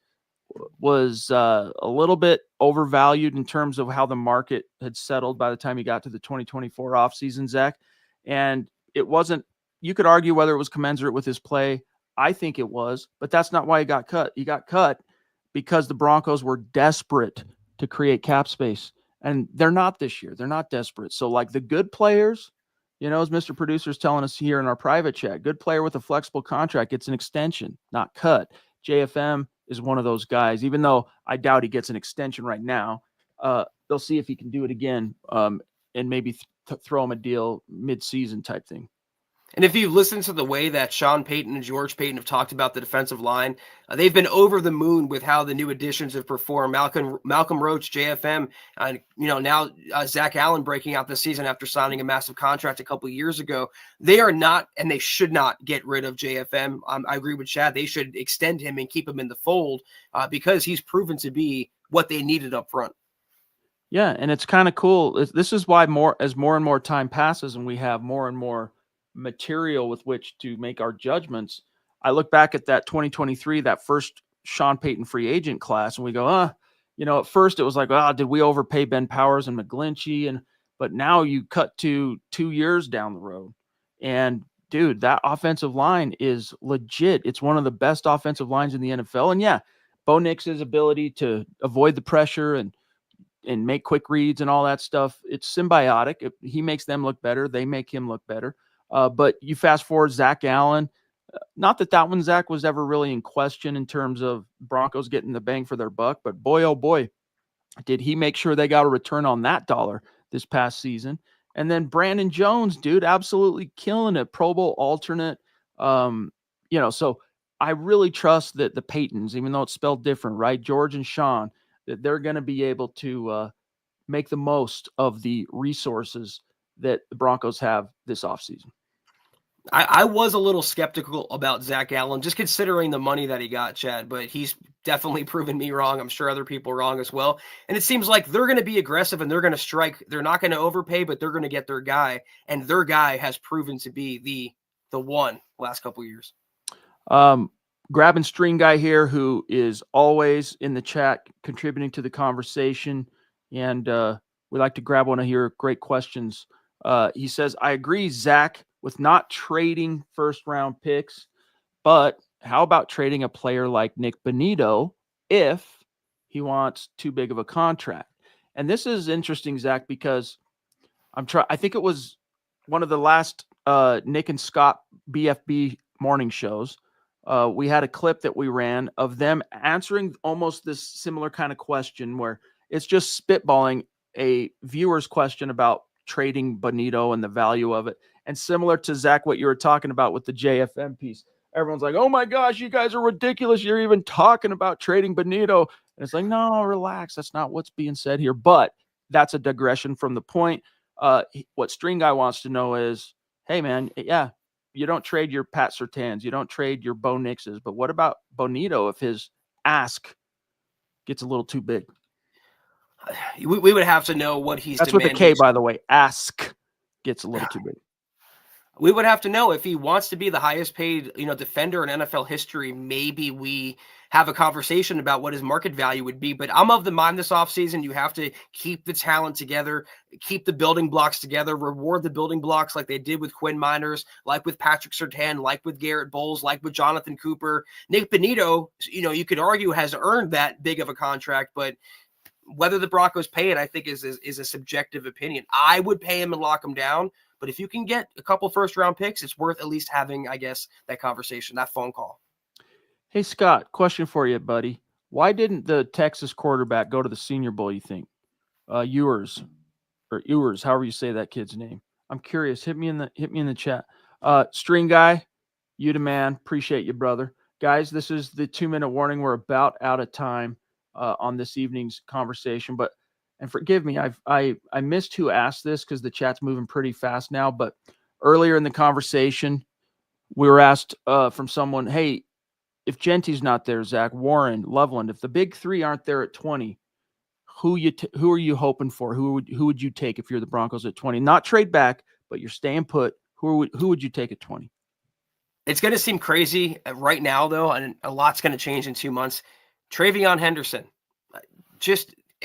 was a little bit overvalued in terms of how the market had settled by the time he got to the 2024 offseason, Zach. And it wasn't, you could argue whether it was commensurate with his play. I think it was, but that's not why he got cut. He got cut because the Broncos were desperate to create cap space. And they're not this year. They're not desperate. So the good players, as Mr. Producer's telling us here in our private chat, good player with a flexible contract gets an extension, not cut. JFM is one of those guys, even though I doubt he gets an extension right now. They'll see if he can do it again and maybe throw him a deal mid-season type thing. And if you listen to the way that Sean Payton and George Payton have talked about the defensive line, they've been over the moon with how the new additions have performed. Malcolm Roach, JFM, now Zach Allen breaking out this season after signing a massive contract a couple of years ago. They are not, and they should not get rid of JFM. I agree with Chad. They should extend him and keep him in the fold because he's proven to be what they needed up front. Yeah, and it's kind of cool. This is why as more and more time passes and we have more and more material with which to make our judgments, I look back at that 2023, that first Sean Payton free agent class, and we go, at first it was did we overpay Ben Powers and McGlinchey? But now you cut to 2 years down the road, and dude, that offensive line is legit. It's one of the best offensive lines in the NFL. And yeah, Bo Nix's ability to avoid the pressure and make quick reads and all that stuff, it's symbiotic. He makes them look better. They make him look better. But you fast forward Zach Allen, not that one, Zach, was ever really in question in terms of Broncos getting the bang for their buck, but boy, oh boy, did he make sure they got a return on that dollar this past season. And then Brandon Jones, dude, absolutely killing it. Pro Bowl alternate. So I really trust that the Paytons, even though it's spelled different, right? George and Sean, that they're going to be able to make the most of the resources that the Broncos have this offseason. I was a little skeptical about Zach Allen, just considering the money that he got, Chad, but he's definitely proven me wrong. I'm sure other people wrong as well. And it seems like they're going to be aggressive and they're going to strike. They're not going to overpay, but they're going to get their guy. And their guy has proven to be the one last couple of years. Grabbing String Guy here, who is always in the chat contributing to the conversation. And we like to grab one of your great questions. He says, I agree, Zach, with not trading first-round picks, but how about trading a player like Nick Bonito if he wants too big of a contract? And this is interesting, Zach, because I think it was one of the last Nick and Scott BFB morning shows. We had a clip that we ran of them answering almost this similar kind of question where it's just spitballing a viewer's question about trading Bonito and the value of it. And similar to Zach, what you were talking about with the JFM piece, everyone's like, oh my gosh, you guys are ridiculous. You're even talking about trading Bonito. And it's like, no, relax. That's not what's being said here. But that's a digression from the point. What String Guy wants to know is, hey, man, yeah, you don't trade your Pat Surtains. You don't trade your Bo Nixes. But what about Bonito if his ask gets a little too big? We would have to know what he's That's demanding. with a K, by the way. Ask gets a little too big. We would have to know if he wants to be the highest paid, defender in NFL history. Maybe we have a conversation about what his market value would be. But I'm of the mind this offseason, you have to keep the talent together, keep the building blocks together, reward the building blocks like they did with Quinn Miners, like with Patrick Surtain, like with Garrett Bowles, like with Jonathan Cooper. Nick Bonito, you could argue has earned that big of a contract, but whether the Broncos pay it, I think is a subjective opinion. I would pay him and lock him down. But if you can get a couple first-round picks, it's worth at least having, I guess, that conversation, that phone call. Hey, Scott, question for you, buddy. Why didn't the Texas quarterback go to the Senior Bowl, you think? Ewers, however you say that kid's name. I'm curious. Hit me in the chat. String Guy, you the man. Appreciate you, brother. Guys, this is the 2-minute warning. We're about out of time on this evening's conversation, and forgive me, I missed who asked this because the chat's moving pretty fast now. But earlier in the conversation, we were asked from someone, hey, if Genty's not there, Zach, Warren, Loveland, if the big three aren't there at 20, who are you hoping for? Who would you take if you're the Broncos at 20? Not trade back, but you're staying put. Who would you take at 20? It's going to seem crazy right now, though, and a lot's going to change in 2 months. Travion Henderson,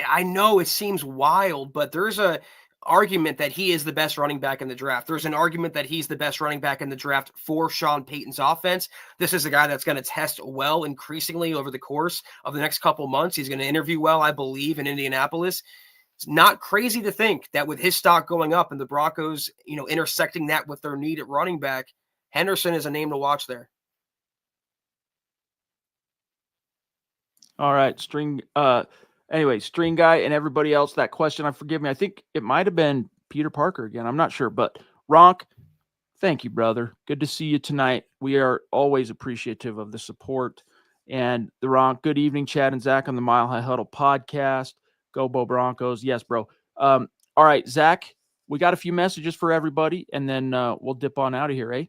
I know it seems wild, but there's a argument that he is the best running back in the draft. There's an argument that he's the best running back in the draft for Sean Payton's offense. This is a guy that's going to test well increasingly over the course of the next couple months. He's going to interview well, I believe, in Indianapolis. It's not crazy to think that with his stock going up and the Broncos, intersecting that with their need at running back, Henderson is a name to watch there. All right, Anyway, String Guy and everybody else, that question, forgive me, I think it might have been Peter Parker again. I'm not sure. But Ronk, thank you, brother. Good to see you tonight. We are always appreciative of the support. And the Ronk, good evening, Chad and Zach on the Mile High Huddle podcast. Go Bo Broncos. Yes, bro. All right, Zach, we got a few messages for everybody, and then we'll dip on out of here, eh?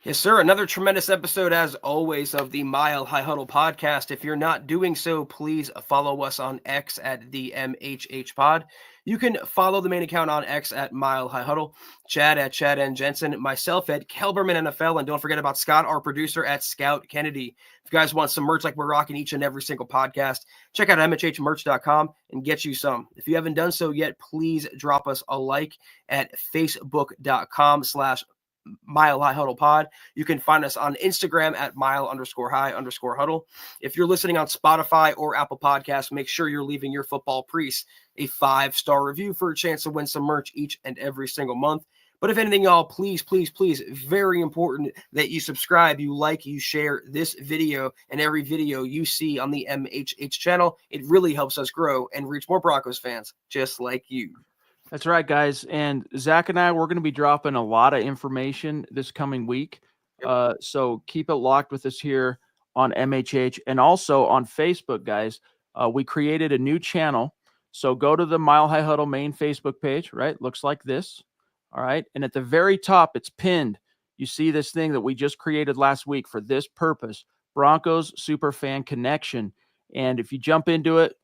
Yes, sir. Another tremendous episode, as always, of the Mile High Huddle podcast. If you're not doing so, please follow us on X at the MHH Pod. You can follow the main account on X at Mile High Huddle, Chad at Chad and Jensen, myself at Kelberman NFL, and don't forget about Scott, our producer, at Scout Kennedy. If you guys want some merch like we're rocking each and every single podcast, check out MHHmerch.com and get you some. If you haven't done so yet, please drop us a like at facebook.com/Mile High Huddle Pod. You can find us on Instagram at mile_high_huddle. If you're listening on Spotify or Apple Podcasts, make sure you're leaving your football priest a 5-star review for a chance to win some merch each and every single month. But if anything, y'all, please, very important that you subscribe, you like, you share this video and every video you see on the MHH channel. It really helps us grow and reach more Broncos fans just like you. That's right, guys. And Zach and I, we're going to be dropping a lot of information this coming week. Yep. So keep it locked with us here on MHH and also on Facebook, guys. We created a new channel. So go to the Mile High Huddle main Facebook page, right? Looks like this. All right. And at the very top, it's pinned. You see this thing that we just created last week for this purpose, Broncos Superfan Connection. And if you jump into it,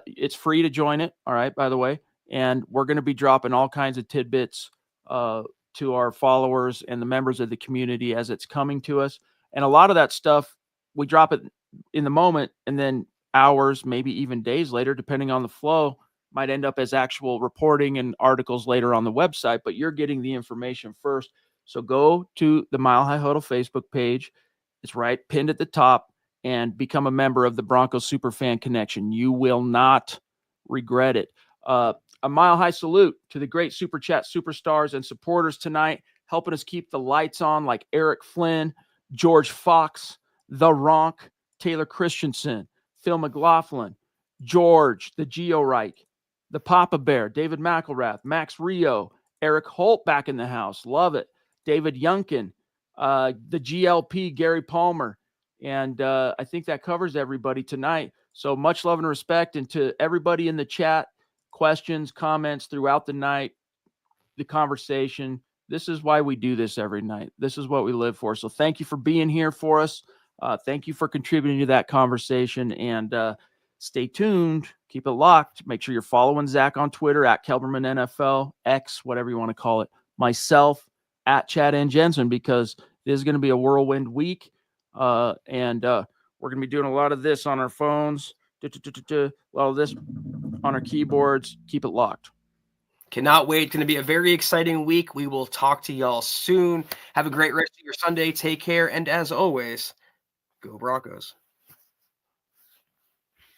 it's free to join it. All right, by the way. And we're going to be dropping all kinds of tidbits to our followers and the members of the community as it's coming to us. And a lot of that stuff, we drop it in the moment, and then hours, maybe even days later, depending on the flow, might end up as actual reporting and articles later on the website, but you're getting the information first. So go to the Mile High Huddle Facebook page. It's right pinned at the top, and become a member of the Broncos Superfan Connection. You will not regret it. A mile high salute to the great Super Chat superstars and supporters tonight, helping us keep the lights on, like Eric Flynn, George Fox, The Ronk, Taylor Christensen, Phil McLaughlin, George, the Geo Reich, the Papa Bear, David McElrath, Max Rio, Eric Holt back in the house. Love it. David Yunkin, the GLP, Gary Palmer. And I think that covers everybody tonight. So much love and respect. And to everybody in the chat, questions, comments throughout the night, the conversation. This is why we do this every night. This is what we live for. So thank you for being here for us. Thank you for contributing to that conversation. And stay tuned. Keep it locked. Make sure you're following Zach on Twitter at Kelberman NFL, X, whatever you want to call it. Myself at Chad and Jensen, because this is going to be a whirlwind week. And we're going to be doing a lot of this on our phones, a lot of this on our keyboards. Keep it locked. Cannot wait. Going to be a very exciting week. We will talk to y'all soon. Have a great rest of your Sunday. Take care. And as always, go Broncos.